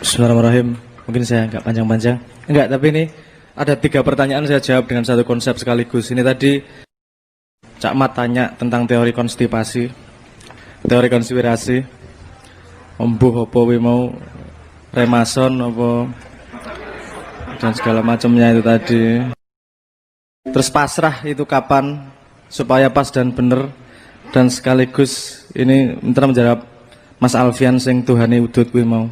Bismillahirrahmanirrahim. Mungkin saya nggak panjang-panjang. Enggak, tapi ini ada 3 pertanyaan saya jawab dengan satu konsep sekaligus. Ini tadi Cak Mat tanya tentang teori konstipasi, teori konspirasi. Ombuh apa we mau remason apa dan segala macamnya itu tadi. Terus pasrah itu kapan supaya pas dan bener, dan sekaligus ini minta menjawab Mas Alfian sing Tuhane udut kuwi mau.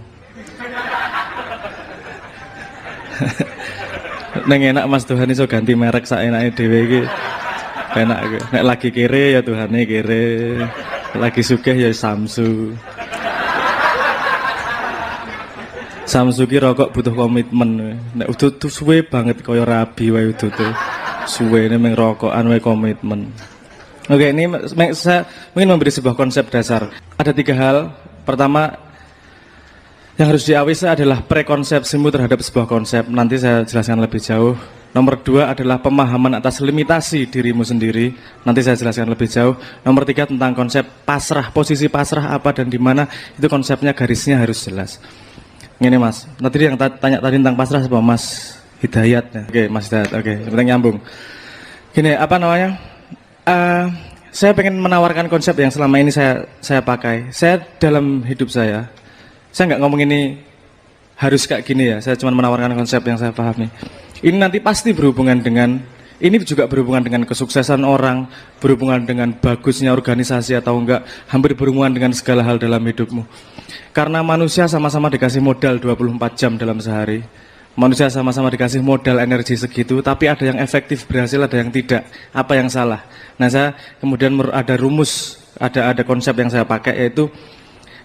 Neng enak Mas Tuhan iso ganti merek sak enake dhewe iki. Enak iki. Nek lagi kere ya Tuhane kere. Lagi sugih ya Samsu. Samsu ki rokok butuh komitmen. Nek udut tuh suwe banget kaya rabi wae udut. Suwene meng rokokan wae komitmen. Oke, ini saya ingin memberi sebuah konsep dasar. Ada 3 hal. Pertama, yang harus diawasi adalah prekonsepsimu terhadap sebuah konsep. Nanti saya jelaskan lebih jauh. Nomor 2 adalah pemahaman atas limitasi dirimu sendiri. Nanti saya jelaskan lebih jauh. Nomor 3 tentang konsep pasrah. Posisi pasrah apa dan di mana, itu konsepnya, garisnya harus jelas. Ini Mas, nanti yang tanya tadi tentang pasrah siapa? Mas Hidayat ya? Oke, Mas Hidayat, oke, sebentar nyambung. Gini, apa namanya? Saya pengen menawarkan konsep yang selama ini saya pakai. Saya dalam hidup saya nggak ngomong ini harus kayak gini ya. Saya cuma menawarkan konsep yang saya pahami. Ini nanti pasti berhubungan dengan, ini juga berhubungan dengan kesuksesan orang, berhubungan dengan bagusnya organisasi atau enggak, hampir berhubungan dengan segala hal dalam hidupmu. Karena manusia sama-sama dikasih modal 24 jam dalam sehari. Manusia sama-sama dikasih modal energi segitu, tapi ada yang efektif berhasil, ada yang tidak. Apa yang salah? Nah, saya kemudian ada rumus, ada konsep yang saya pakai, yaitu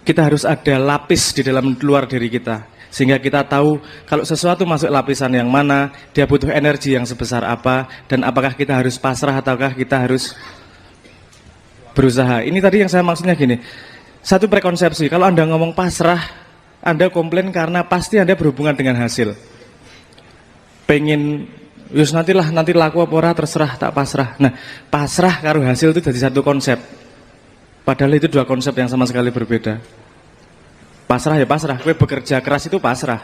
kita harus ada lapis di dalam luar diri kita, sehingga kita tahu kalau sesuatu masuk lapisan yang mana, dia butuh energi yang sebesar apa, dan apakah kita harus pasrah ataukah kita harus berusaha. Ini tadi yang saya maksudnya gini, satu prekonsepsi, kalau Anda ngomong pasrah, Anda komplain karena pasti Anda berhubungan dengan hasil. Pengen, yus nanti laku apa ora terserah, tak pasrah. Nah, pasrah karo hasil itu jadi satu konsep. Padahal itu 2 konsep yang sama sekali berbeda. Pasrah ya pasrah, kue bekerja keras itu pasrah.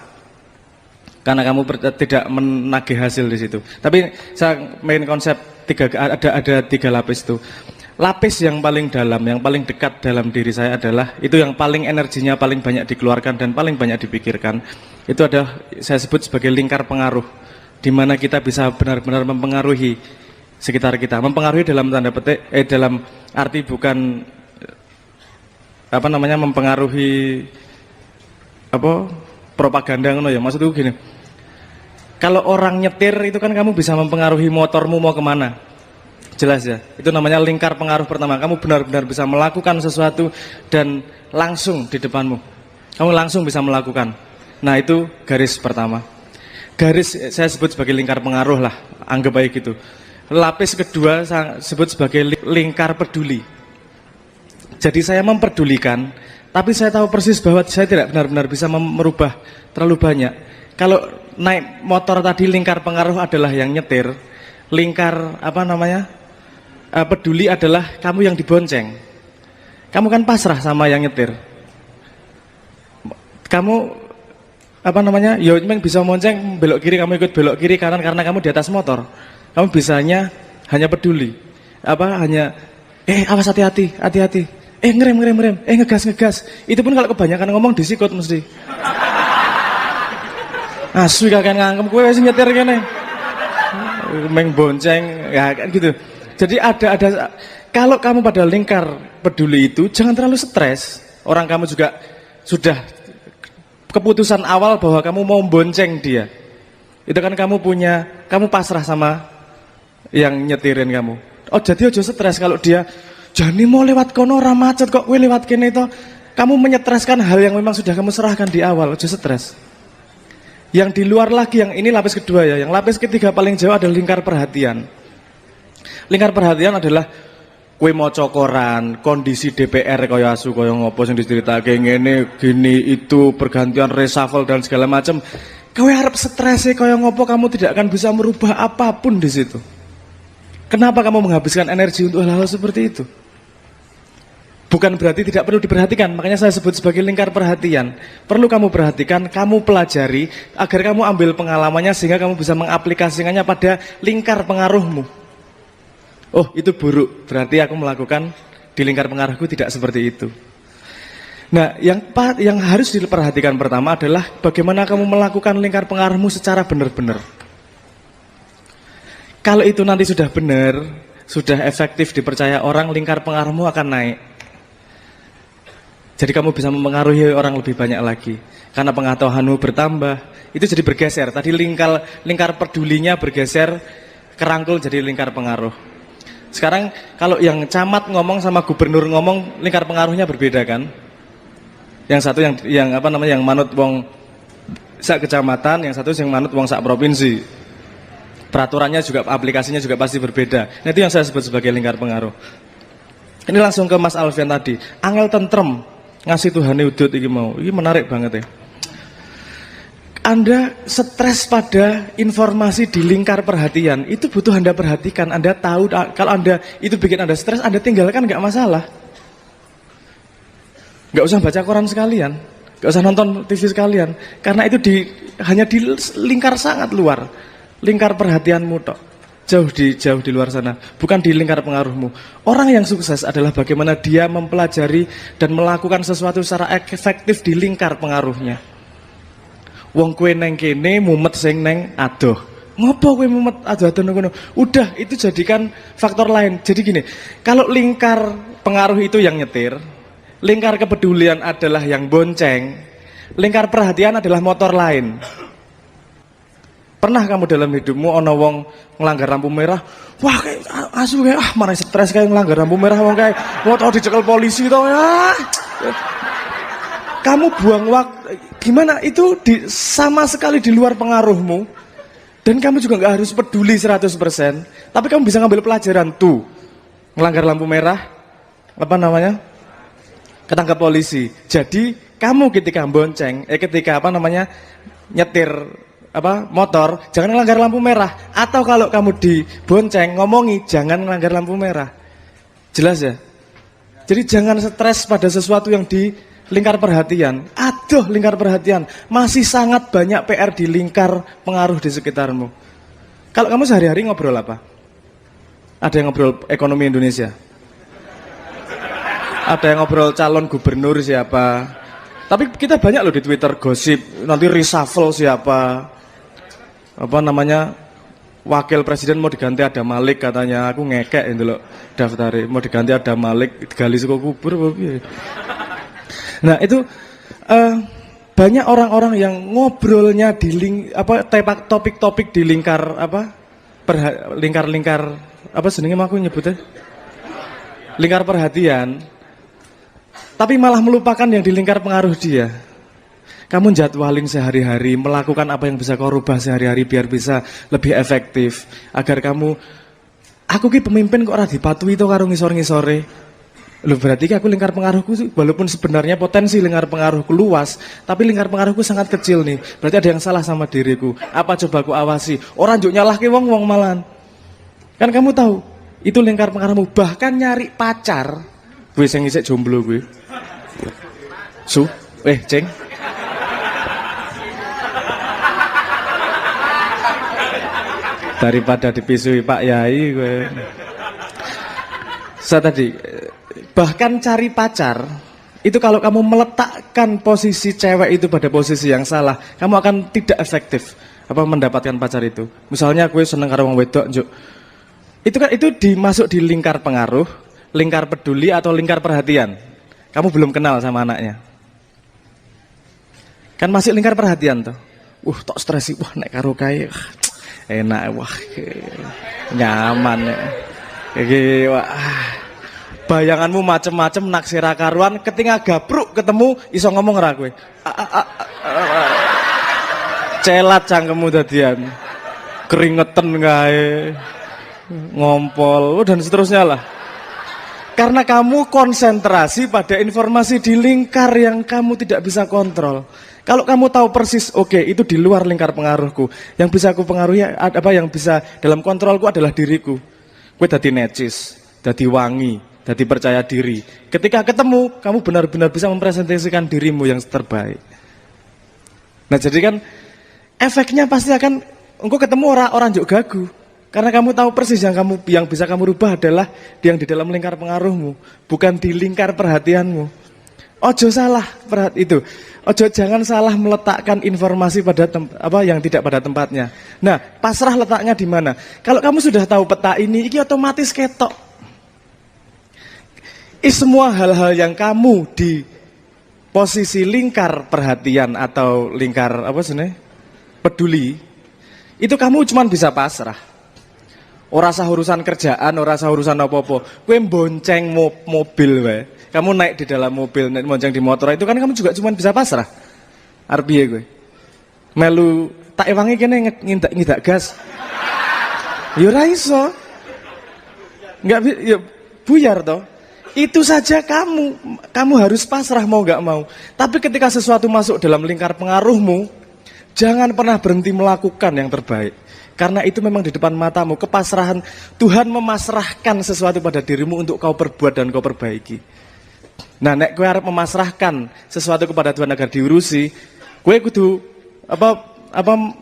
Karena kamu tidak menagih hasil di situ. Tapi saya main konsep ada 3 lapis itu. Lapis yang paling dalam, yang paling dekat dalam diri saya adalah itu yang paling energinya paling banyak dikeluarkan dan paling banyak dipikirkan. Itu adalah saya sebut sebagai lingkar pengaruh, di mana kita bisa benar-benar mempengaruhi sekitar kita. Mempengaruhi dalam tanda petik, dalam arti bukan apa namanya mempengaruhi apa propaganda ngono ya. Maksudku gini, kalau orang nyetir itu kan kamu bisa mempengaruhi motormu mau kemana, jelas ya. Itu namanya lingkar pengaruh pertama. Kamu benar-benar bisa melakukan sesuatu dan langsung di depanmu kamu langsung bisa melakukan. Nah, itu garis pertama. Garis saya sebut sebagai lingkar pengaruh lah, anggap baik gitu. Lapis kedua saya sebut sebagai lingkar peduli. Jadi saya memperdulikan, tapi saya tahu persis bahwa saya tidak benar-benar bisa merubah terlalu banyak. Kalau naik motor tadi lingkar pengaruh adalah yang nyetir, lingkar apa namanya peduli adalah kamu yang dibonceng. Kamu kan pasrah sama yang nyetir. Kamu apa namanya, ya memang bisa monceng belok kiri, kamu ikut belok kiri kanan karena kamu di atas motor. Kamu bisanya hanya peduli, hanya awas hati-hati, ngerem, ngegas. Itu pun kalau kebanyakan ngomong disikut mesti. Asu kakek ngangkem kowe wis nyetir kene. Meng bonceng ya kan gitu. Jadi ada kalau kamu pada lingkar peduli itu jangan terlalu stres. Orang kamu juga sudah keputusan awal bahwa kamu mau bonceng dia. Itu kan kamu pasrah sama yang nyetirin kamu. Oh, jadi ojo stres kalau dia jani mau lewat kono ora macet kok kowe lewat kene itu. Kamu menyetreskan hal yang memang sudah kamu serahkan di awal, ojo stres. Yang di luar lagi, yang ini lapis kedua ya. Yang lapis ketiga paling jauh adalah lingkar perhatian. Lingkar perhatian adalah kue mau cokoran, kondisi DPR kaya asu kaya ngopo sing diceritake ngene gini itu pergantian reshuffle dan segala macam. Kowe harap stres kaya ngopo, kamu tidak akan bisa merubah apapun di situ. Kenapa kamu menghabiskan energi untuk hal-hal seperti itu? Bukan berarti tidak perlu diperhatikan, makanya saya sebut sebagai lingkar perhatian. Perlu kamu perhatikan, kamu pelajari, agar kamu ambil pengalamannya sehingga kamu bisa mengaplikasikannya pada lingkar pengaruhmu. Oh, itu buruk, berarti aku melakukan di lingkar pengaruhku tidak seperti itu. Nah, yang harus diperhatikan pertama adalah bagaimana kamu melakukan lingkar pengaruhmu secara benar-benar. Kalau itu nanti sudah benar, sudah efektif dipercaya orang, lingkar pengaruhmu akan naik. Jadi kamu bisa mempengaruhi orang lebih banyak lagi. Karena pengetahuanmu bertambah, itu jadi bergeser. Tadi lingkar pedulinya bergeser, kerangkul jadi lingkar pengaruh. Sekarang kalau yang camat ngomong sama gubernur ngomong, lingkar pengaruhnya berbeda kan? Yang satu yang manut wong sak kecamatan, yang satu yang manut wong sak provinsi. Peraturannya juga, aplikasinya juga pasti berbeda. Nah, itu yang saya sebut sebagai lingkar pengaruh. Ini langsung ke Mas Alfian tadi. Angel tentrem ngasih Tuhan udut ini mau. Ini menarik banget ya. Anda stres pada informasi di lingkar perhatian, itu butuh Anda perhatikan. Anda tahu kalau Anda itu bikin Anda stres, Anda tinggalkan nggak masalah. Nggak usah baca koran sekalian, nggak usah nonton TV sekalian, karena itu hanya di lingkar sangat luar, lingkar perhatianmu tok. Jauh di luar sana, bukan di lingkar pengaruhmu. Orang yang sukses adalah bagaimana dia mempelajari dan melakukan sesuatu secara efektif di lingkar pengaruhnya. Wong kue neng kene mumet sing neng adoh. Ngopo kue mumet adoh ngono? Udah, itu jadikan faktor lain. Jadi gini, kalau lingkar pengaruh itu yang nyetir, lingkar kepedulian adalah yang bonceng, lingkar perhatian adalah motor lain. Pernah kamu dalam hidupmu ono wong ngelanggar lampu merah, wah kayak asu kayak mana stres kayak ngelanggar lampu merah wong kayak mau tau dicekel polisi tau ya. Kamu buang waktu, gimana itu sama sekali di luar pengaruhmu, dan kamu juga nggak harus peduli 100%, tapi kamu bisa ngambil pelajaran tuh, ngelanggar lampu merah, apa namanya, ketangkap polisi. Jadi kamu ketika bonceng, ketika nyetir motor, jangan melanggar lampu merah. Atau kalau kamu dibonceng, ngomongi jangan melanggar lampu merah. Jelas ya? Jadi jangan stres pada sesuatu yang di lingkar perhatian. Aduh, lingkar perhatian, masih sangat banyak PR di lingkar pengaruh di sekitarmu. Kalau kamu sehari-hari ngobrol apa? Ada yang ngobrol ekonomi Indonesia, ada yang ngobrol calon gubernur siapa. Tapi kita banyak loh di Twitter gosip, nanti reshuffle siapa, wakil presiden mau diganti ada Malik katanya. Aku ngekek itu loh daftar, mau diganti ada Malik, digali suku kubur. Nah itu banyak orang-orang yang ngobrolnya di topik-topik di lingkar lingkar apa senengnya aku nyebutnya lingkar perhatian, tapi malah melupakan yang di lingkar pengaruh dia. Kamu jadwalin sehari-hari, melakukan apa yang bisa kau rubah sehari-hari biar bisa lebih efektif. Agar aku ki pemimpin kok ora dipatuhi to karo ngisor-ngisore. Loh, berarti aku lingkar pengaruhku, walaupun sebenarnya potensi lingkar pengaruhku luas, tapi lingkar pengaruhku sangat kecil nih. Berarti ada yang salah sama diriku. Apa coba aku awasi? Orang juk nyalahke wong malan. Kan kamu tahu, itu lingkar pengaruhmu. Bahkan nyari pacar, gue sing isik jomblo gue. Ceng. Daripada dipisui Pak Yai gue. Bahkan cari pacar itu kalau kamu meletakkan posisi cewek itu pada posisi yang salah, kamu akan tidak efektif mendapatkan pacar itu. Misalnya gue seneng karo wong wedok, njuk. Itu dimasuk di lingkar pengaruh, lingkar peduli atau lingkar perhatian. Kamu belum kenal sama anaknya. Kan masih lingkar perhatian tuh. Tok stresi, nek karo kae enak, nyaman ya. Bayanganmu macem-macem naksira karuan, ketika gabruk ketemu iso ngomong ra kowe. Celat cangkemmu dadian. Keringetan kae. Ngompol dan seterusnya lah. Karena kamu konsentrasi pada informasi di lingkar yang kamu tidak bisa kontrol. Kalau kamu tahu persis, oke, itu di luar lingkar pengaruhku. Yang bisa aku pengaruhi, yang bisa dalam kontrolku adalah diriku. Gue dadi necis, dadi wangi, Jadi percaya diri. Ketika ketemu, kamu benar-benar bisa mempresentasikan dirimu yang terbaik. Nah jadi kan efeknya pasti akan engkau ketemu orang juga gagu. Karena kamu tahu persis yang bisa kamu rubah adalah yang di dalam lingkar pengaruhmu, bukan di lingkar perhatianmu. Ojo salah itu. Ojo jangan salah meletakkan informasi pada yang tidak pada tempatnya. Nah, pasrah letaknya di mana? Kalau kamu sudah tahu peta ini otomatis ketok. Semua hal-hal yang kamu di posisi lingkar perhatian atau lingkar peduli, itu kamu cuma bisa pasrah. Ora usah urusan kerjaan, ora usah urusan apa-apa. Kowe bonceng mobil wae. Kamu naik di dalam mobil, naik bonceng di motor itu kan kamu juga cuma bisa pasrah. Arep piye kowe? Melu tak ewangi kene ngidak gas. Ya ora iso. Enggak ya buyar toh. Itu saja kamu harus pasrah mau nggak mau. Tapi ketika sesuatu masuk dalam lingkar pengaruhmu, jangan pernah berhenti melakukan yang terbaik. Karena itu memang di depan matamu, kepasrahan. Tuhan memasrahkan sesuatu pada dirimu untuk kau perbuat dan kau perbaiki. Nah, nek kowe arep memasrahkan sesuatu kepada Tuhan agar diurusi, kowe kudu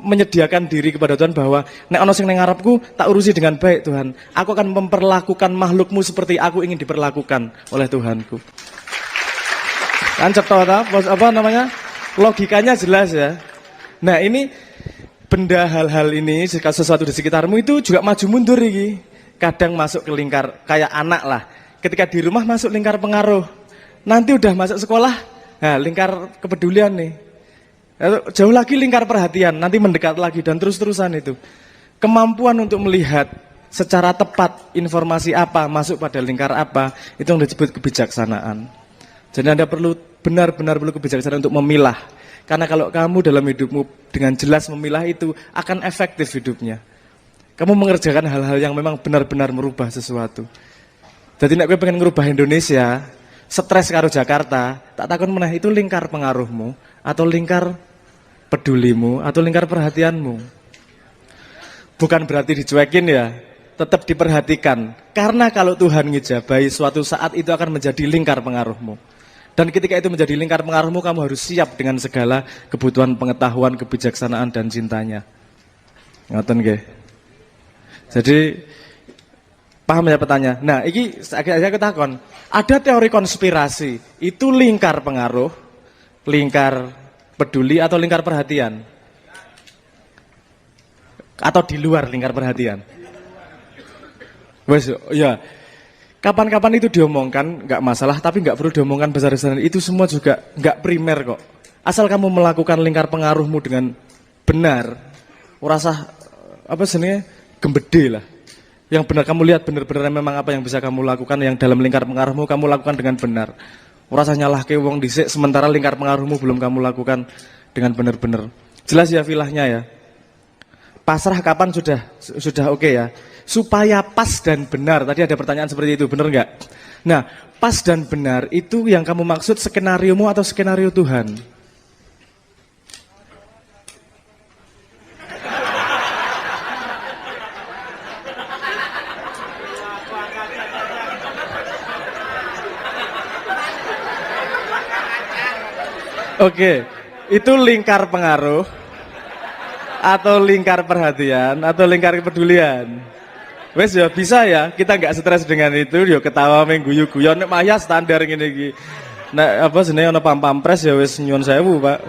menyediakan diri kepada Tuhan bahwa nek ana sing ning ngarepku tak urusi dengan baik Tuhan. Aku akan memperlakukan makhlukmu seperti aku ingin diperlakukan oleh Tuhanku. Kan cetha ta? Logikanya jelas ya. Nah, ini benda hal-hal ini sesuatu di sekitarmu itu juga maju mundur iki. Kadang masuk ke lingkar kayak anak lah. Ketika di rumah masuk lingkar pengaruh. Nanti udah masuk sekolah, nah lingkar kepedulian nih. Jauh lagi lingkar perhatian, nanti mendekat lagi dan terus-terusan itu. Kemampuan untuk melihat secara tepat informasi apa masuk pada lingkar apa, itu yang disebut kebijaksanaan. Jadi Anda benar-benar perlu kebijaksanaan untuk memilah. Karena kalau kamu dalam hidupmu dengan jelas memilah itu akan efektif hidupnya. Kamu mengerjakan hal-hal yang memang benar-benar merubah sesuatu. Jadi nek kowe pengen ngerubah Indonesia, stres karo Jakarta, tak takon meneh itu lingkar pengaruhmu atau lingkar pedulimu atau lingkar perhatianmu. Bukan berarti dicuekin ya, tetap diperhatikan. Karena kalau Tuhan ngijabahi suatu saat itu akan menjadi lingkar pengaruhmu. Dan ketika itu menjadi lingkar pengaruhmu, kamu harus siap dengan segala kebutuhan pengetahuan, kebijaksanaan dan cintanya. Ngoten nggih. Jadi paham ya pertanyaan? Nah, ini saya ketakon. Ada teori konspirasi, itu lingkar pengaruh, lingkar peduli atau lingkar perhatian? Atau di luar lingkar perhatian? Wes, ya. Kapan-kapan itu diomongkan, nggak masalah, tapi nggak perlu diomongkan besar-besaran. Itu semua juga nggak primer kok. Asal kamu melakukan lingkar pengaruhmu dengan benar, rasa gembede lah. Yang benar kamu lihat benar-benar memang apa yang bisa kamu lakukan yang dalam lingkar pengaruhmu kamu lakukan dengan benar. Ora usah nyalahke wong dhisik sementara lingkar pengaruhmu belum kamu lakukan dengan benar-benar. Jelas ya filahnya ya. Pasrah kapan sudah oke ya. Supaya pas dan benar. Tadi ada pertanyaan seperti itu, benar enggak? Nah, pas dan benar itu yang kamu maksud skenariomu atau skenario Tuhan? Oke, itu lingkar pengaruh atau lingkar perhatian atau lingkar kepedulian. Wes ya bisa ya, kita nggak stres dengan itu, yo ketawa mengguyu-guyu nek maya standar ngene iki. Nek apa jenenge ana pam-pampres ya wis nyuwun sewu, Pak.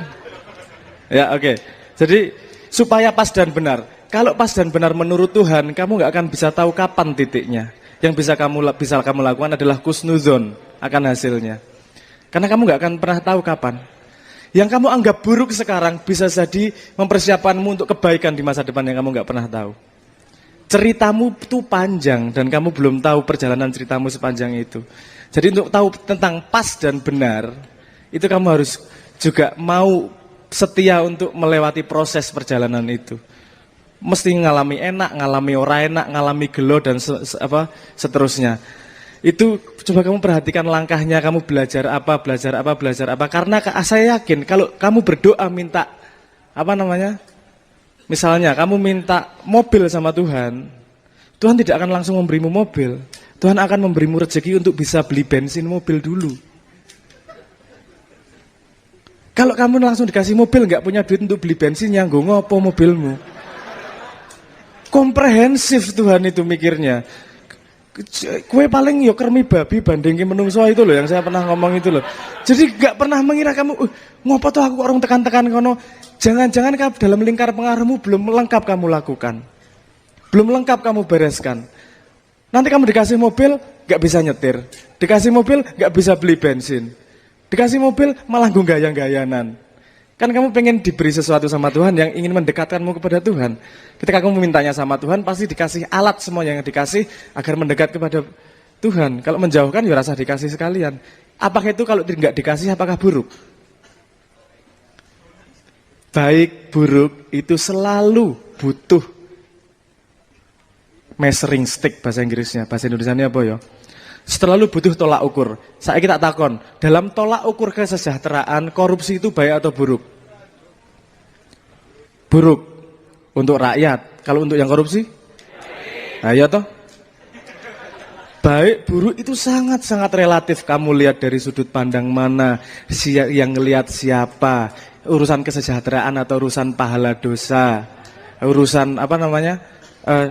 Ya, oke. Jadi supaya pas dan benar. Kalau pas dan benar menurut Tuhan, kamu nggak akan bisa tahu kapan titiknya. Yang bisa kamu lakukan adalah kusnuzon akan hasilnya. Karena kamu nggak akan pernah tahu kapan. Yang kamu anggap buruk sekarang bisa jadi mempersiapkanmu untuk kebaikan di masa depan yang kamu nggak pernah tahu. Ceritamu itu panjang dan kamu belum tahu perjalanan ceritamu sepanjang itu. Jadi untuk tahu tentang pas dan benar, itu kamu harus juga mau setia untuk melewati proses perjalanan itu. Mesti ngalami enak, ngalami ora enak, ngalami gelo dan seterusnya. Itu coba kamu perhatikan langkahnya, kamu belajar apa. Karena saya yakin kalau kamu berdoa minta misalnya kamu minta mobil sama Tuhan, Tuhan tidak akan langsung memberimu mobil. Tuhan akan memberimu rezeki untuk bisa beli bensin mobil dulu. Kalau kamu langsung dikasih mobil, nggak punya duit untuk beli bensin, yang nggo ngopo mobilmu? Komprehensif Tuhan itu mikirnya. Kue paling yo kermi babi bandingin menungso itu loh, yang saya pernah ngomong itu loh. Jadi nggak pernah mengira kamu, ngopo tuh aku orang tekan-tekan kono. Jangan-jangan dalam lingkar pengaruhmu belum lengkap kamu lakukan. Belum lengkap kamu bereskan. Nanti kamu dikasih mobil, nggak bisa nyetir. Dikasih mobil, nggak bisa beli bensin. Dikasih mobil, malah gayang-gayanan. Kan kamu pengen diberi sesuatu sama Tuhan yang ingin mendekatkanmu kepada Tuhan. Ketika kamu mintanya sama Tuhan, pasti dikasih alat semua yang dikasih agar mendekat kepada Tuhan. Kalau menjauhkan, ya rasa dikasih sekalian. Apakah itu kalau nggak dikasih, apakah buruk? Baik, buruk, itu selalu butuh measuring stick bahasa Inggrisnya, bahasa Indonesianya apa ya? Selalu butuh tolak ukur. Saya kita takon, dalam tolak ukur kesejahteraan, korupsi itu baik atau buruk? Buruk untuk rakyat. Kalau untuk yang korupsi? Nah, ya toh? Baik, buruk itu sangat-sangat relatif. Kamu lihat dari sudut pandang mana, yang ngelihat siapa, urusan kesejahteraan atau urusan pahala dosa, urusan apa namanya?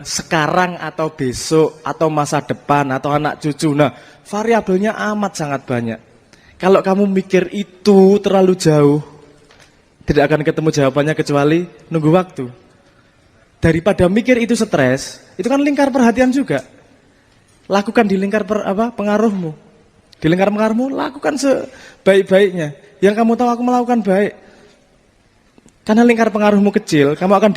Sekarang atau besok atau masa depan atau anak cucu. Nah, variabelnya amat sangat banyak. Kalau kamu mikir itu terlalu jauh, tidak akan ketemu jawabannya kecuali nunggu waktu. Daripada mikir itu stres, itu kan lingkar perhatian juga. Lakukan di lingkar pengaruhmu. Di lingkar pengaruhmu lakukan sebaik-baiknya. Yang kamu tahu aku melakukan baik. Karena lingkar pengaruhmu kecil, kamu akan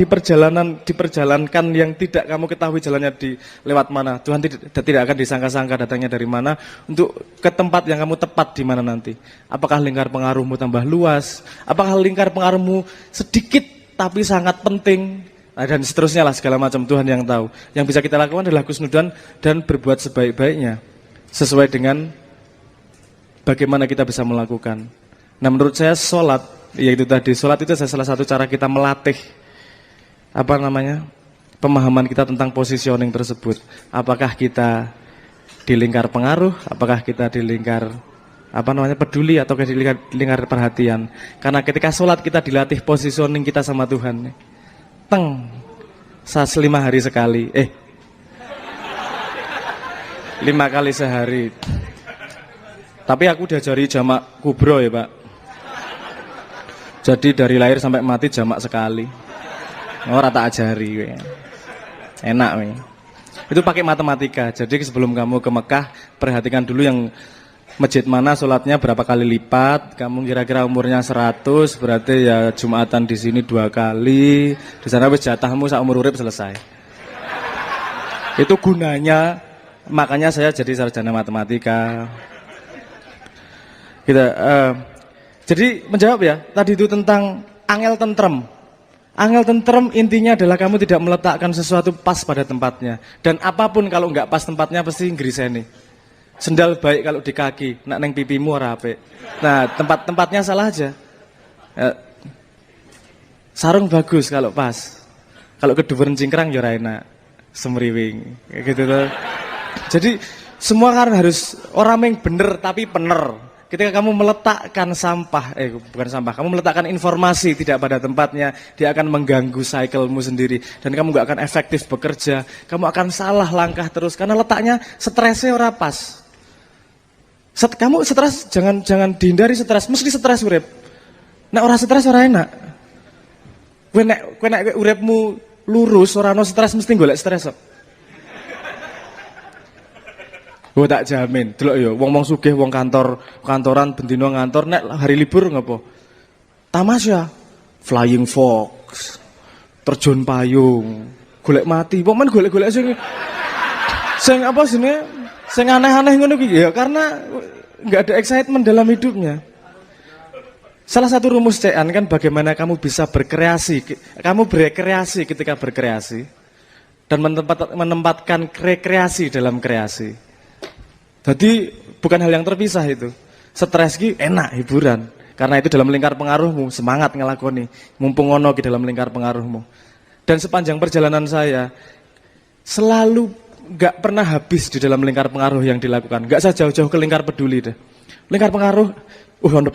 diperjalankan yang tidak kamu ketahui jalannya di lewat mana. Tuhan tidak akan disangka-sangka datangnya dari mana untuk ke tempat yang kamu tepat di mana nanti. Apakah lingkar pengaruhmu tambah luas? Apakah lingkar pengaruhmu sedikit tapi sangat penting? Nah, dan seterusnya lah segala macam, Tuhan yang tahu. Yang bisa kita lakukan adalah husnudzon dan berbuat sebaik-baiknya sesuai dengan bagaimana kita bisa melakukan. Nah, menurut saya sholat, yaitu tadi, sholat itu salah satu cara kita melatih pemahaman kita tentang positioning tersebut. Apakah kita di lingkar pengaruh, apakah kita di lingkar peduli, atau di lingkar perhatian. Karena ketika sholat kita dilatih positioning kita sama Tuhan. 5 hari sekali, 5 kali sehari. Tapi aku diajari jamak kubro ya Pak. Jadi dari lahir sampai mati jamak sekali. Rata ajari. Enak. Itu pakai matematika. Jadi sebelum kamu ke Mekah, perhatikan dulu yang masjid mana sholatnya berapa kali lipat. Kamu kira-kira umurnya 100, berarti ya Jumatan di sini 2 kali. Di sana wis jatahmu saumur urip selesai. Itu gunanya, makanya saya jadi sarjana matematika. Jadi menjawab ya, tadi itu tentang angel tentrem. Angel tentrem intinya adalah kamu tidak meletakkan sesuatu pas pada tempatnya. Dan apapun kalau nggak pas tempatnya pasti ngriseni. Sendal baik kalau di kaki, nak neng pipimu ora apik. Nah, tempatnya salah aja. Sarung bagus kalau pas. Kalau keduren cingkrang ya ora enak. Semriwing, kayak gitu loh. Jadi semua kan harus orang yang bener tapi pener. Ketika kamu meletakkan kamu meletakkan informasi tidak pada tempatnya, dia akan mengganggu cyclemu sendiri dan kamu gak akan efektif bekerja, kamu akan salah langkah terus karena letaknya stresnya ora pas. Kamu stres, jangan dihindari stres, mesti stres urip. Nek ora stres ora enak. Kowe nek uripmu lurus ora ono stres mesti golek stres kok. Gue tak jamin, delok yo, wong sugih, wong kantoran bendino ngantor, nek hari libur ngopo? Tamasya, flying fox, terjun payung, golek mati, pokoknya golek sing aneh-aneh ngono iki ya, karena nggak ada excitement dalam hidupnya. Salah satu rumus CN kan bagaimana kamu bisa berkreasi, kamu berkreasi ketika berkreasi dan menempatkan rekreasi dalam kreasi. Jadi bukan hal yang terpisah itu. Stres ki enak hiburan. Karena itu dalam lingkar pengaruhmu, semangat ngelakoni. Mumpung ono di dalam lingkar pengaruhmu. Dan sepanjang perjalanan saya selalu nggak pernah habis di dalam lingkar pengaruh yang dilakukan. Nggak usah jauh-jauh ke lingkar peduli deh. Lingkar pengaruh,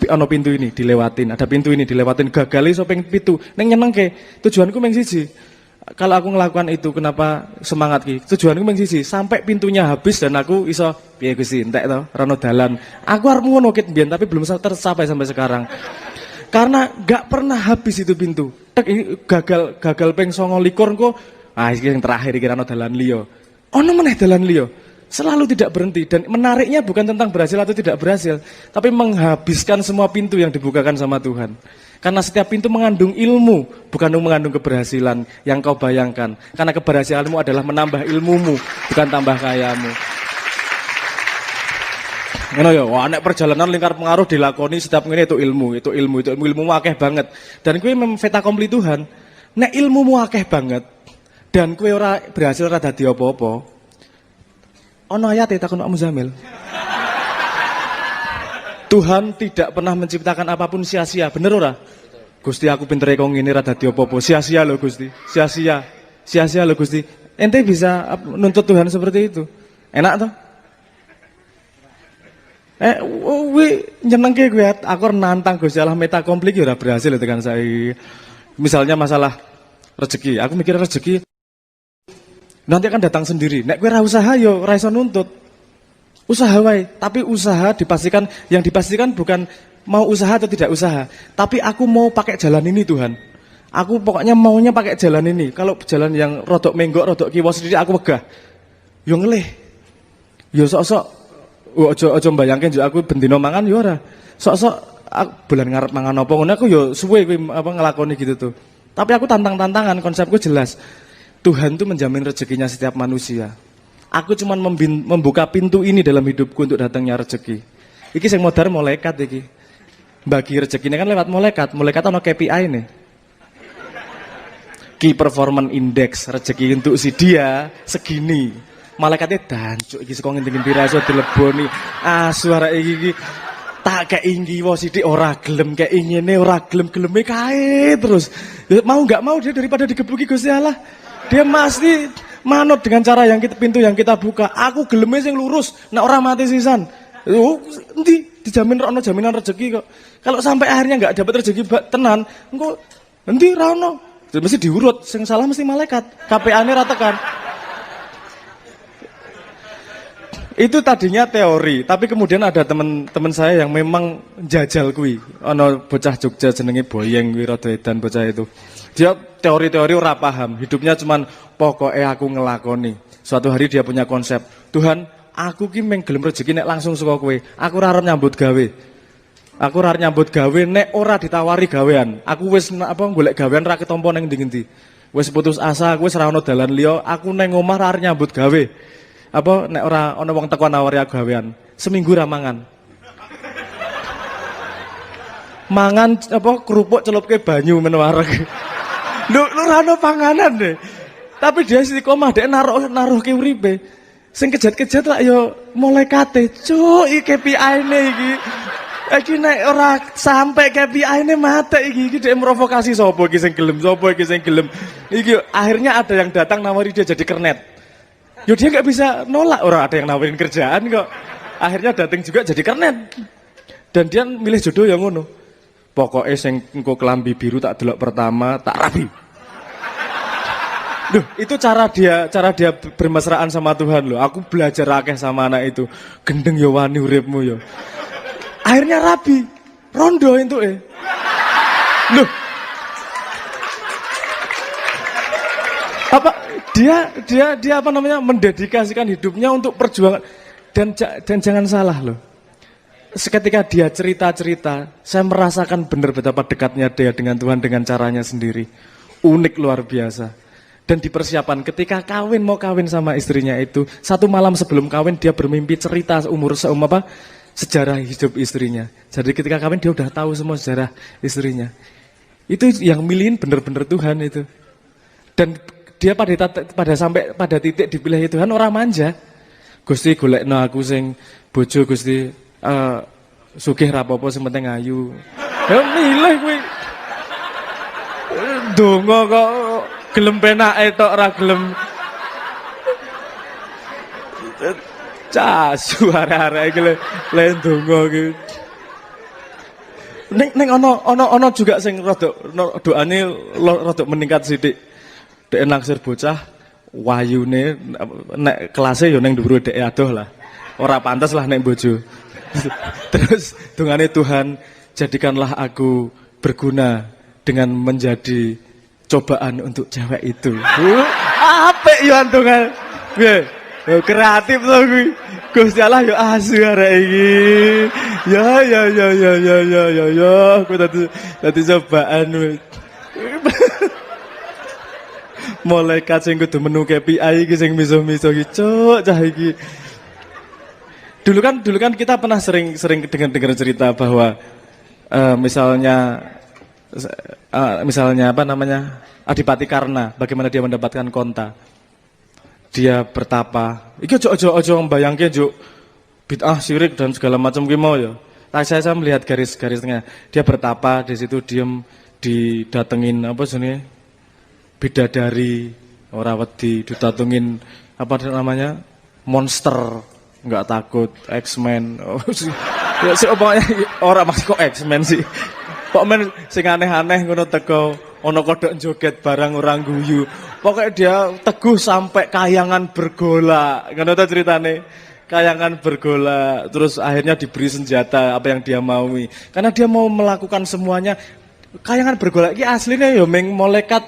ono pintu ini dilewatin, ada pintu ini dilewatin, gagal iso ping pitu. Neng nyenengke, tujuanku meng siji. Kalau aku ngelakukan itu, kenapa semangat ki? Tujuanku meng siji, sampai pintunya habis dan aku iso piye Gusti, entek to, rono dalan. Aku arep ngono ket mbiyen tapi belum tercapai sampai sekarang. Karena nggak pernah habis itu pintu. Tek ini gagal ping 29 kok. Ah iki yang terakhir iki rono dalan liya. Ono meneh dalan liya. Selalu tidak berhenti dan menariknya bukan tentang berhasil atau tidak berhasil, tapi menghabiskan semua pintu yang dibukakan sama Tuhan. Karena setiap pintu mengandung ilmu, bukan mengandung keberhasilan yang kau bayangkan. Karena keberhasilanmu adalah menambah ilmumu, bukan tambah kayamu. Ngono ya, wah nek perjalanan lingkar pengaruh dilakoni setiap ngene itu ilmu akeh banget. Dan kowe fait accompli Tuhan, nek ilmumu akeh banget dan kowe ora berhasil ora dadi apa-apa. Ono ayat takon Pak Muzamil. Tuhan tidak pernah menciptakan apapun sia-sia, bener ora? Gusti aku pintere kok ngene ra dadi apa-apa, sia-sia lho Gusti. Sia-sia. Sia-sia lho Gusti. Ente bisa nuntut Tuhan seperti itu. Enak toh? Nyenengke gue aku nantang Gusti Allah meta komplik ora berhasil tekan saya. Misalnya masalah rezeki, aku mikir rezeki nanti akan datang sendiri. Nek kowe ora usaha yo ora iso nuntut. Usaha wae, tapi usaha yang dipastikan bukan mau usaha atau tidak usaha, tapi aku mau pakai jalan ini Tuhan. Aku pokoknya maunya pakai jalan ini. Kalau jalan yang rodok menggok, rodok kiwa sendiri aku wegah. Yo ngelih. Yo sok-sok aja mbayangke yo aku bendino mangan yo ora. Sok-sok bulan ngarep mangan apa ngono aku yo suwe kuwi ngelakoni gitu tuh. Tapi aku tantang-tantangan, konsepku jelas. Tuhan itu menjamin rezekinya setiap manusia. Aku cuma membuka pintu ini dalam hidupku untuk datangnya rezeki. Iki sing modar malaikat iki. Bagi rezekinya kan lewat malaikat. Malaikat ono KPI nih. Key Performance Index rezeki untuk si dia segini. Malaikatnya dancuk iki saka ngendi pira iso dileboni. Suara iki tak keinggi wa sithik ora gelem kek ngene ora gelem-geleme kae terus. Mau enggak mau dia daripada digebuki Gusti Allah. Dia pasti manut dengan cara pintu yang kita buka. Aku geleme sing lurus, nek ora mati sisan. Endi dijamin ono jaminan rezeki kok. Kalau sampai akhirnya enggak dapat rezeki tenan, engko endi ra ono. Mesti diurut, sing salah mesti malaikat. KPA-ne ra tekan. Itu tadinya teori, tapi kemudian ada teman saya yang memang jajal kuwi. Ono bocah Jogja jenenge Boyeng kuwi rada edan bocah itu. Dia teori-teori ora paham, hidupnya cuman pokoknya aku ngelakoni. Suatu hari dia punya konsep, Tuhan, aku ki meng gelem rezeki nek langsung saka kowe. Aku ora arep nyambut gawe. Aku ora arep nyambut gawe nek ora ditawari gawean. Aku wis golek gawean ra ketompo ning ndi-endi. Wis putus asa, aku wis ora ono dalan liya, aku ning omah ra arep nyambut gawe. Nek ora ono wong teko nawari aku gawean. Seminggu ra mangan. Mangan kerupuk celupke banyu men wareg. Lu rano panganan deh. Tapi dia istiqomah dek naruh ke uripe. Sing kejat-kejat lah yo malaikate. Cuk, iki KPI-ne iki. Iki nek ora sampai KPI-ne mate iki dek provokasi sapa iki sing gelem, sapa iki sing gelem. Iki akhirnya ada yang datang nawari dia jadi kernet. Yo dia enggak bisa nolak, orang ada yang nawarin kerjaan kok. Akhirnya datang juga jadi kernet. Dan dia milih jodoh yang ngono. Pokoknya sing engko kelambi biru tak delok pertama, tak rabi. Duh, itu cara dia bermesraan sama Tuhan loh. Aku belajar akeh sama anak itu. Gendeng ya wani uripmu ya. Akhirnya rabi. Rondo itu Loh. Dia apa namanya mendedikasikan hidupnya untuk perjuangan dan jangan salah loh. Seketika dia cerita-cerita, saya merasakan benar betapa dekatnya dia dengan Tuhan dengan caranya sendiri. Unik luar biasa. Dan dipersiapkan ketika mau kawin sama istrinya itu, satu malam sebelum kawin dia bermimpi cerita sejarah hidup istrinya. Jadi ketika kawin dia udah tahu semua sejarah istrinya. Itu yang milihin benar-benar Tuhan itu. Dan dia pada titik dipilih Tuhan orang manja. Gusti golekno aku sing bojo Gusti sugih ra apa-apa sing penting ayu. Ya milih kuwi. Donga kok gelem penake tok ra gelem. Casu arek-arek iki le ndonga iki. Ning ono juga sing rada doane rada meningkat sithik. Dek naksir bocah wayune nek kelase ya ning dhuwur dek adoh lah. Ora pantes lah nek bojo. Terus dungane Tuhan, jadikanlah aku berguna dengan menjadi cobaan untuk cewek itu. Apik yo antungan. Piye? Kreatif to kuwi. Gusti Allah yo asu arek iki. Ya. Aku tadi cobaan wis. Malaikat sing kudu menu KPI iki sing miso-miso iki, cuk, cah iki. Dulu kan kita pernah sering dengar cerita bahwa misalnya apa namanya? Adipati Karna, bagaimana dia mendapatkan konta. Dia bertapa. Iki ojo mbayangke juk bid'ah, syirik dan segala macam ki mau ya. Saya melihat garis-garisnya. Dia bertapa di situ diam didatengin apa jenenge? Bidadari, ora wedi didatengin apa namanya? Monster, enggak takut, X-Men. Ya pokoknya ora maksud kok X-Men sih. Kok men sing aneh-aneh ngono teko ono kodok joget barang orang guyu. Pokoknya dia teguh sampai kayangan bergolak. Ngono ta ceritane. Kayangan bergolak, terus akhirnya diberi senjata apa yang dia maui. Karena dia mau melakukan semuanya. Kayangan bergolak iki aslinya ya meng malaikat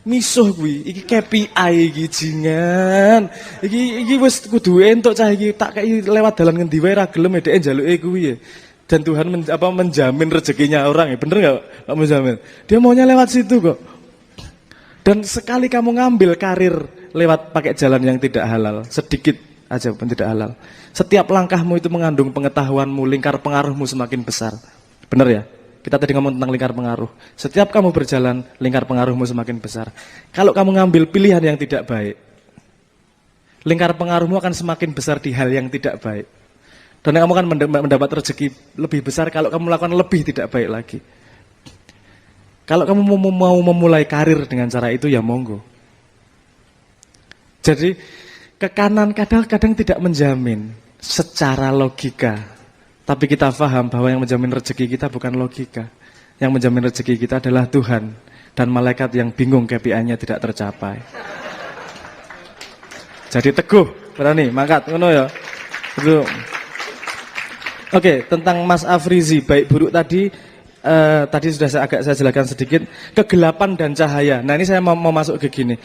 misuh kuwi. Iki KPI iki jingan. Iki wis kudu entuk cah iki tak kei lewat dalan ngendi wae ra gelem dhek njaluke kuwi ya. Dan Tuhan menjamin rezekinya orang ya, bener nggak menjamin? Dia maunya lewat situ kok. Dan sekali kamu ngambil karir lewat pakai jalan yang tidak halal, sedikit aja pun tidak halal. Setiap langkahmu itu mengandung pengetahuanmu, lingkar pengaruhmu semakin besar. Bener ya? Kita tadi ngomong tentang lingkar pengaruh. Setiap kamu berjalan, lingkar pengaruhmu semakin besar. Kalau kamu ngambil pilihan yang tidak baik, lingkar pengaruhmu akan semakin besar di hal yang tidak baik. Dan kamu akan mendapat rezeki lebih besar kalau kamu melakukan lebih tidak baik lagi. Kalau kamu mau memulai karir dengan cara itu ya monggo. Jadi ke kanan kadang-kadang tidak menjamin secara logika. Tapi kita paham bahwa yang menjamin rezeki kita bukan logika. Yang menjamin rezeki kita adalah Tuhan. Dan malaikat yang bingung KPI-nya tidak tercapai. Jadi teguh, berani, mangkat, ngono ya. Itu. Oke, tentang Mas Afrizi, baik buruk tadi sudah saya jelaskan sedikit, kegelapan dan cahaya. Nah ini saya mau masuk ke gini.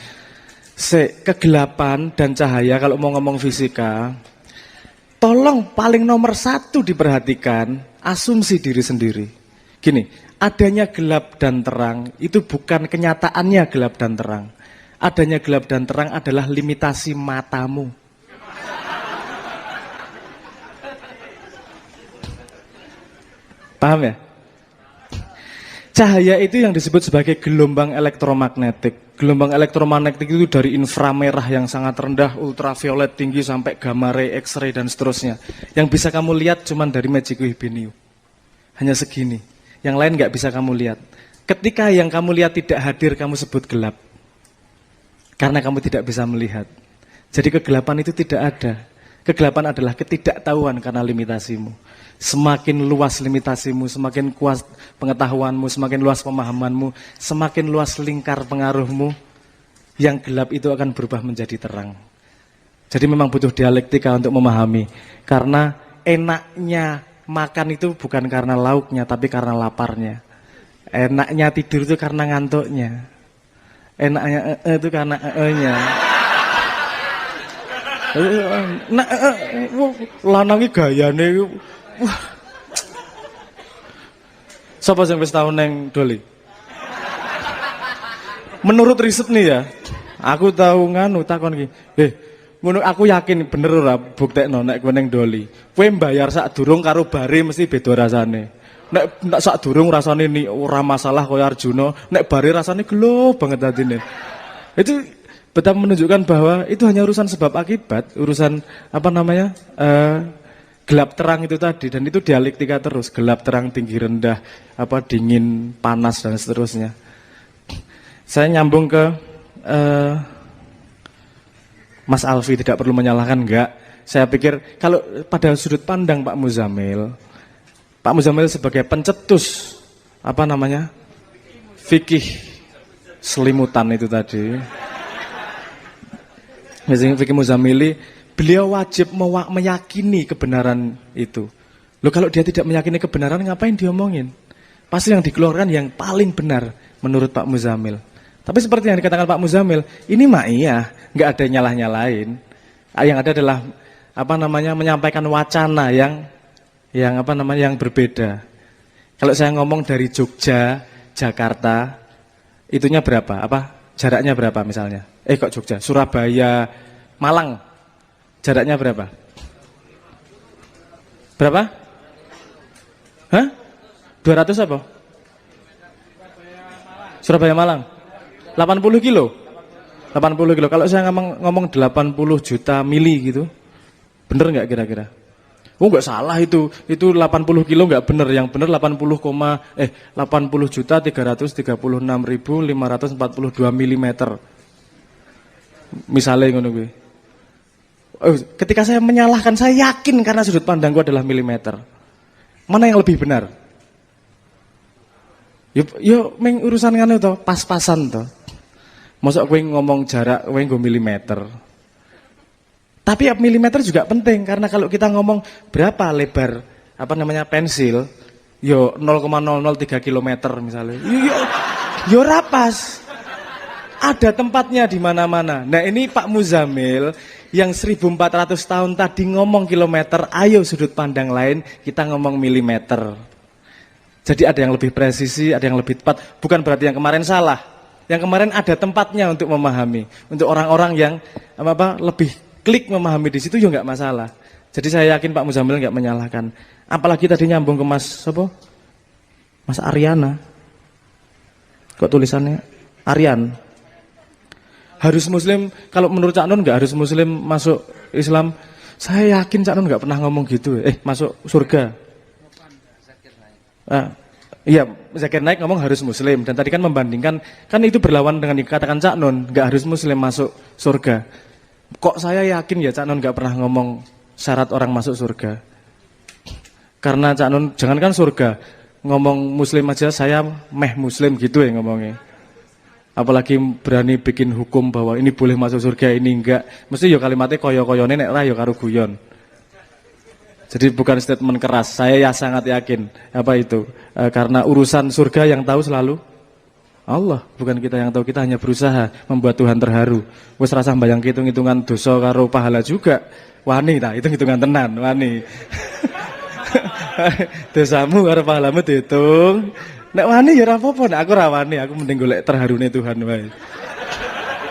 Kegelapan dan cahaya, kalau mau ngomong fisika, tolong paling nomor satu diperhatikan, asumsi diri sendiri. Gini, adanya gelap dan terang, itu bukan kenyataannya gelap dan terang. Adanya gelap dan terang adalah limitasi matamu. Paham ya? Cahaya itu yang disebut sebagai gelombang elektromagnetik. Gelombang elektromagnetik itu dari inframerah yang sangat rendah, ultraviolet tinggi sampai gamma ray, X-ray dan seterusnya. Yang bisa kamu lihat cuma dari Magic Webinio. Hanya segini. Yang lain nggak bisa kamu lihat. Ketika yang kamu lihat tidak hadir, kamu sebut gelap. Karena kamu tidak bisa melihat. Jadi kegelapan itu tidak ada. Kegelapan adalah ketidaktahuan karena limitasimu. Semakin luas limitasimu, semakin kuat pengetahuanmu, semakin luas pemahamanmu, semakin luas lingkar pengaruhmu, yang gelap itu akan berubah menjadi terang. Jadi memang butuh dialektika untuk memahami. Karena enaknya makan itu bukan karena lauknya, tapi karena laparnya. Enaknya tidur itu karena ngantuknya. Enaknya itu karena nya. Nah, lanangi gayane. Wah. Siapa yang wis tau neng Doli? Menurut riset nih ya, aku tahu nganu takon iki. Ngono aku yakin bener ora buktekno nek kowe neng Doli. Kowe mbayar sak durung karo bare mesti beda rasane. Nek sak durung rasane ni ora masalah kaya Arjuna, nek bare rasane gelo banget dadine. Itu betul menunjukkan bahwa itu hanya urusan sebab akibat, urusan apa namanya? Gelap terang itu tadi, dan itu dialektika terus, gelap terang tinggi rendah, apa dingin panas dan seterusnya. Saya nyambung ke Mas Alfi, tidak perlu menyalahkan enggak, saya pikir kalau pada sudut pandang Pak Muzamil sebagai pencetus apa namanya fikih selimutan itu tadi, misalnya fikih Muzamili, beliau wajib meyakini kebenaran itu. Loh kalau dia tidak meyakini kebenaran, ngapain diomongin? Pasti yang dikeluarkan yang paling benar menurut Pak Muzamil. Tapi seperti yang dikatakan Pak Muzamil, ini mah iya, nggak ada nyalah-nyalahin. Yang ada adalah apa namanya menyampaikan wacana yang berbeda. Kalau saya ngomong dari Jogja, Jakarta, itunya berapa? Jaraknya berapa misalnya? Kok Jogja, Surabaya, Malang, jaraknya berapa? Berapa? Hah? 200 apa? Surabaya Malang 80 kilo 80 kilo. Kalau saya ngomong 80 juta mili gitu, bener nggak kira-kira? Oh nggak salah itu 80 kilo nggak bener, yang bener 80 juta 336.542 milimeter. Misalnya ngono gue. Ketika saya menyalahkan, saya yakin karena sudut pandangku adalah milimeter. Mana yang lebih benar? Yo meng urusan ngene to, pas-pasan to. Mosok kowe ngomong jarak kowe nggo milimeter. Tapi milimeter juga penting karena kalau kita ngomong berapa lebar pensil, yo 0,003 km misalnya. Yo rapas. Ada tempatnya di mana-mana. Nah, ini Pak Muzamil yang 1400 tahun tadi ngomong kilometer, ayo sudut pandang lain kita ngomong milimeter. Jadi ada yang lebih presisi, ada yang lebih tepat. Bukan berarti yang kemarin salah. Yang kemarin ada tempatnya untuk memahami. Untuk orang-orang yang lebih klik memahami di situ, ya nggak masalah. Jadi saya yakin Pak Muzamil nggak menyalahkan. Apalagi tadi nyambung ke Mas Ariana. Kok tulisannya Aryan? Harus Muslim, kalau menurut Cak Nun nggak harus Muslim masuk Islam. Saya yakin Cak Nun nggak pernah ngomong gitu. Masuk surga. Iya, Zakir Naik ngomong harus Muslim. Dan tadi kan membandingkan, kan itu berlawan dengan dikatakan Cak Nun, nggak harus Muslim masuk surga. Kok saya yakin ya Cak Nun nggak pernah ngomong syarat orang masuk surga. Karena Cak Nun, jangankan surga, ngomong Muslim aja saya Muslim gitu ya ngomongnya. Apalagi berani bikin hukum bahwa ini boleh masuk surga, ini enggak. Mesti ya kalimatnya koyo-koyone nek ra ya karo guyon. Jadi bukan statement keras. Saya ya sangat yakin karena urusan surga yang tahu selalu Allah, bukan kita yang tahu. Kita hanya berusaha membuat Tuhan terharu. Wes rasa bayang hitung-hitungan dosa karo pahala juga. Wani ta, hitung-hitungan tenan, wani. Dosamu karo pahalamu dihitung. Nek wani ya ora apa-apa, nek aku ra wani, aku mending golek terharune Tuhan wae.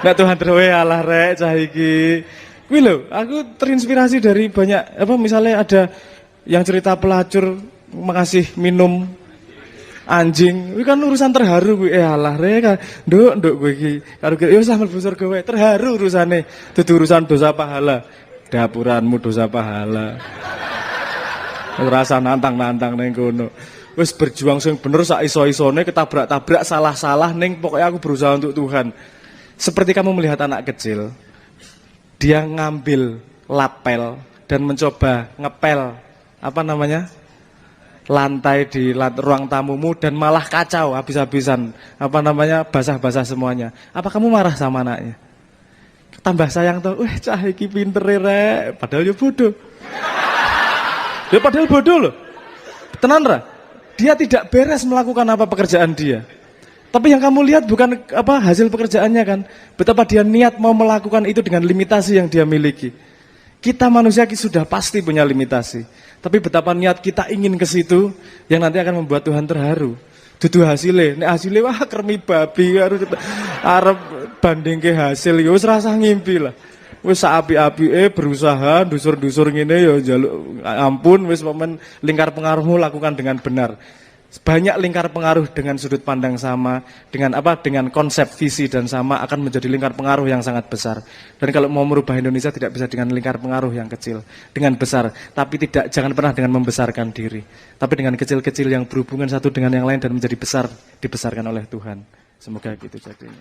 Nek Tuhan terwe alah rek cah iki. Kuwi lho, aku terinspirasi dari banyak misalnya ada yang cerita pelacur mengasih minum anjing. Kuwi kan urusan terharu kuwi. Alah rek, nduk kowe iki. Karo ya wis mlebu surga wae, terharu urusane. Dudu urusan dosa pahala. Dapuranmu dosa pahala. Rasa nantang-nantang ning kono. Wis berjuang sing bener sak iso-isone, ketabrak-tabrak salah-salah ning pokoknya aku berusaha untuk Tuhan. Seperti kamu melihat anak kecil, dia ngambil lapel dan mencoba ngepel lantai di ruang tamumu dan malah kacau habis-habisan, basah-basah semuanya. Apa kamu marah sama anaknya? Tambah sayang tuh, cah iki pinter rek, padahal ya bodoh. Ya padahal bodoh loh. Tenan ra? Dia tidak beres melakukan pekerjaan dia. Tapi yang kamu lihat bukan hasil pekerjaannya kan. Betapa dia niat mau melakukan itu dengan limitasi yang dia miliki. Kita manusia sudah pasti punya limitasi. Tapi betapa niat kita ingin ke situ yang nanti akan membuat Tuhan terharu. Dudu hasilnya, nek hasilnya wah kermi babi arep banding ke hasil ya wis rasa ngimpi lah. Wis api-api berusaha dusur-dusur ngene ya njaluk ampun, wis momen lingkar pengaruhmu lakukan dengan benar. Banyak lingkar pengaruh dengan sudut pandang sama, dengan konsep visi dan sama akan menjadi lingkar pengaruh yang sangat besar. Dan kalau mau merubah Indonesia tidak bisa dengan lingkar pengaruh yang kecil, dengan besar, tapi jangan pernah dengan membesarkan diri, tapi dengan kecil-kecil yang berhubungan satu dengan yang lain dan menjadi besar, dibesarkan oleh Tuhan. Semoga gitu jadinya.